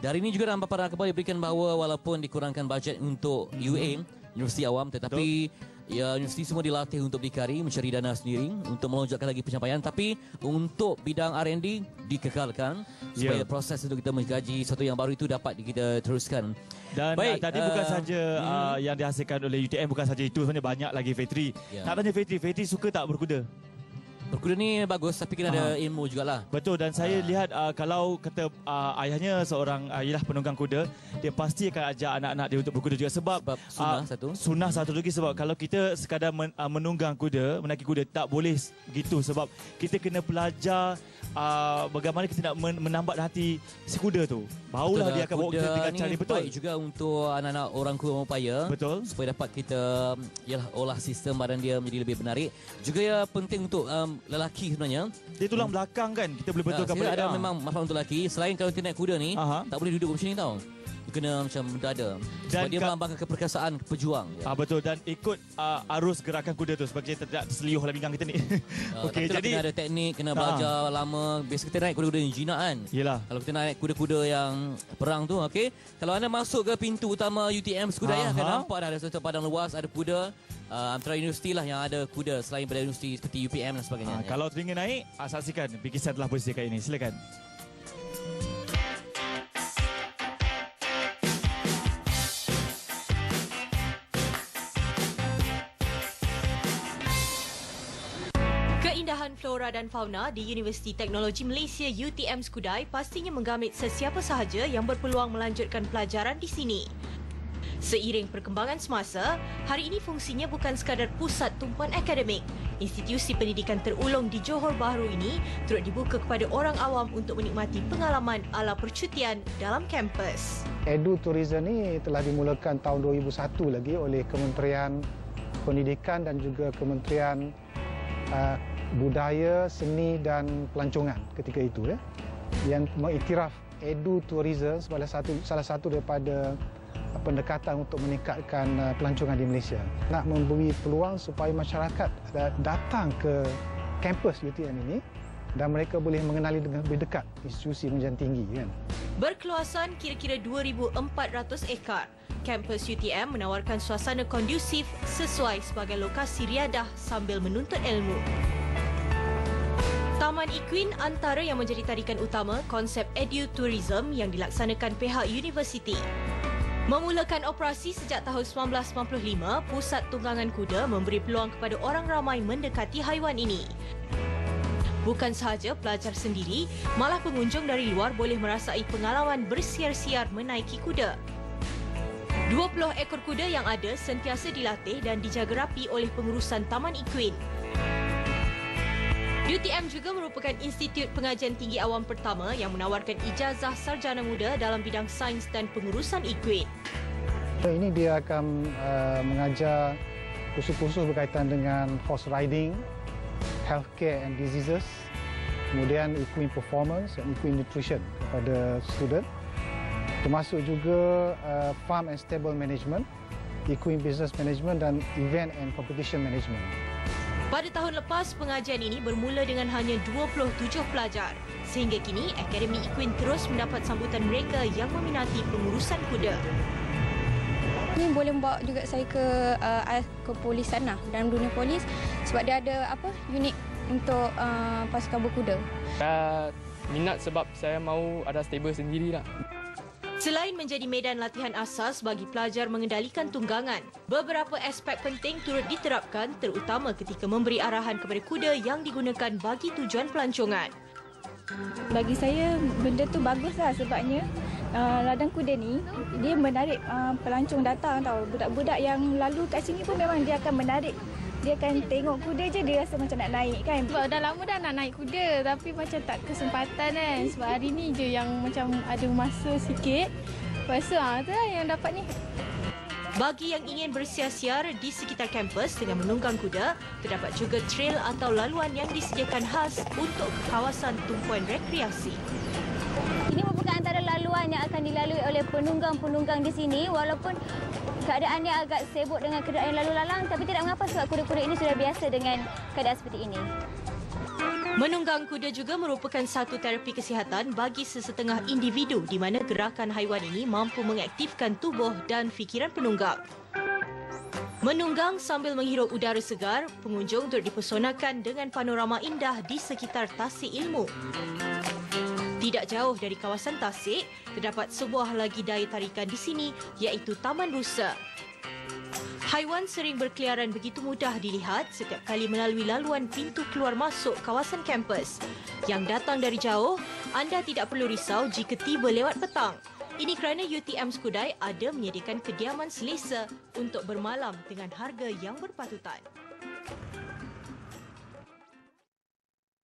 Dari ini juga nampak pada kembali diberikan bahawa walaupun dikurangkan bajet untuk UA, Universiti Awam, tetapi ya, universiti semua dilatih untuk berdikari, mencari dana sendiri untuk melonjakkan lagi pencapaian. Tapi untuk bidang R&D dikekalkan supaya proses untuk kita mengkaji sesuatu yang baru itu dapat kita teruskan. Dan baik, tadi bukan saja yang dihasilkan oleh UTM, bukan saja itu, sebenarnya banyak lagi Fetri. Nak tanya Fetri suka tak berkuda? Berkuda ni bagus tapi kena ada ilmu jugalah. Betul, dan saya lihat kalau kata ayahnya seorang ialah penunggang kuda, dia pasti akan ajak anak-anak dia untuk berkuda juga sebab sunnah satu lagi, sebab kalau kita sekadar menunggang kuda, menaiki kuda tak boleh gitu, sebab kita kena belajar bagaimana kita nak menambat hati si kuda tu. Barulah dia akan bawa kita dengan cara betul. Baik juga untuk anak-anak orang kurang upaya. Betul. Supaya dapat kita olah sistem badan dia menjadi lebih menarik. Juga ya penting untuk lelaki sebenarnya. Dia tulang belakang kan, kita boleh betulkan balik. Ada memang manfaat untuk lelaki. Selain kalau kita naik kuda ni, tak boleh duduk macam ni tau. Dia kena macam berdada. Sebab dia melambangkan keperkasaan pejuang. Betul, dan ikut arus gerakan kuda tu supaya kita tidak terseliyuh oleh pinggang kita ni. Okey, jadi kena ada teknik, kena belajar lama. Biasa kita naik kuda-kuda yang jinak kan. Yelah. Kalau kita naik kuda-kuda yang perang tu, okey. Kalau anda masuk ke pintu utama UTM Skudai, akan nampak dah ada satu padang luas, ada kuda. Antara universiti lah yang ada kuda selain pada universiti seperti UPM dan sebagainya. Kalau teringin naik, saksikan bingkisan telah bersedia kali ini. Silakan. Keindahan flora dan fauna di Universiti Teknologi Malaysia UTM Skudai pastinya menggamit sesiapa sahaja yang berpeluang melanjutkan pelajaran di sini. Seiring perkembangan semasa, hari ini fungsinya bukan sekadar pusat tumpuan akademik. Institusi pendidikan terulung di Johor Bahru ini turut dibuka kepada orang awam untuk menikmati pengalaman ala percutian dalam kampus. Edutourism ni telah dimulakan tahun 2001 lagi oleh Kementerian Pendidikan dan juga Kementerian Budaya, Seni dan Pelancongan ketika itu, yang mengiktiraf edutourism sebagai salah satu daripada pendekatan untuk meningkatkan pelancongan di Malaysia. Nak memberi peluang supaya masyarakat datang ke kampus UTM ini dan mereka boleh mengenali dengan lebih dekat institusi pendidikan tinggi kan. Berkeluasan kira-kira 2,400 ekar, kampus UTM menawarkan suasana kondusif sesuai sebagai lokasi riadah sambil menuntut ilmu. Taman Equine antara yang menjadi tarikan utama konsep edutourism yang dilaksanakan pihak universiti. Memulakan operasi sejak tahun 1995, Pusat Tunggangan Kuda memberi peluang kepada orang ramai mendekati haiwan ini. Bukan sahaja pelajar sendiri, malah pengunjung dari luar boleh merasai pengalaman bersiar-siar menaiki kuda. 20 ekor kuda yang ada sentiasa dilatih dan dijaga rapi oleh pengurusan Taman Equine. UTM juga merupakan institut pengajian tinggi awam pertama yang menawarkan ijazah sarjana muda dalam bidang sains dan pengurusan equine. Ini dia akan mengajar kursus-kursus berkaitan dengan horse riding, healthcare and diseases, kemudian equine performance dan equine nutrition kepada student, termasuk juga farm and stable management, equine business management dan event and competition management. Pada tahun lepas, pengajian ini bermula dengan hanya 27 pelajar. Sehingga kini, Akademi Equine terus mendapat sambutan mereka yang meminati pengurusan kuda. Ini boleh membawa juga saya ke kepolisan lah, dalam dunia polis sebab dia ada unit untuk pasukan berkuda. Saya minat sebab saya mahu ada stable sendirilah. Selain menjadi medan latihan asas bagi pelajar mengendalikan tunggangan, beberapa aspek penting turut diterapkan terutama ketika memberi arahan kepada kuda yang digunakan bagi tujuan pelancongan. Bagi saya, benda tu baguslah sebabnya ladang kuda ni, dia menarik pelancong datang tau. Budak-budak yang lalu kat sini pun memang dia akan menarik. Dia akan tengok kuda je, dia rasa macam nak naik kan. Sebab dah lama dah nak naik kuda tapi macam tak kesempatan kan. Sebab hari ni je yang macam ada masa sikit. Lepas tu tu lah yang dapat ni. Bagi yang ingin bersiar-siar di sekitar kampus dengan menunggang kuda, terdapat juga trail atau laluan yang disediakan khas untuk kawasan tumpuan rekreasi. Ini merupakan antara laluan yang akan dilalui oleh penunggang-penunggang di sini walaupun keadaannya agak sibuk dengan keadaan lalu lalang, tapi tidak mengapa sebab kuda-kuda ini sudah biasa dengan keadaan seperti ini. Menunggang kuda juga merupakan satu terapi kesihatan bagi sesetengah individu di mana gerakan haiwan ini mampu mengaktifkan tubuh dan fikiran penunggang. Menunggang sambil menghirup udara segar, pengunjung turut dipesonakan dengan panorama indah di sekitar Tasik Ilmu. Tidak jauh dari kawasan Tasik, terdapat sebuah lagi daya tarikan di sini iaitu Taman Rusa. Haiwan sering berkeliaran begitu mudah dilihat setiap kali melalui laluan pintu keluar masuk kawasan kampus. Yang datang dari jauh, anda tidak perlu risau jika tiba lewat petang. Ini kerana UTM Skudai ada menyediakan kediaman selesa untuk bermalam dengan harga yang berpatutan.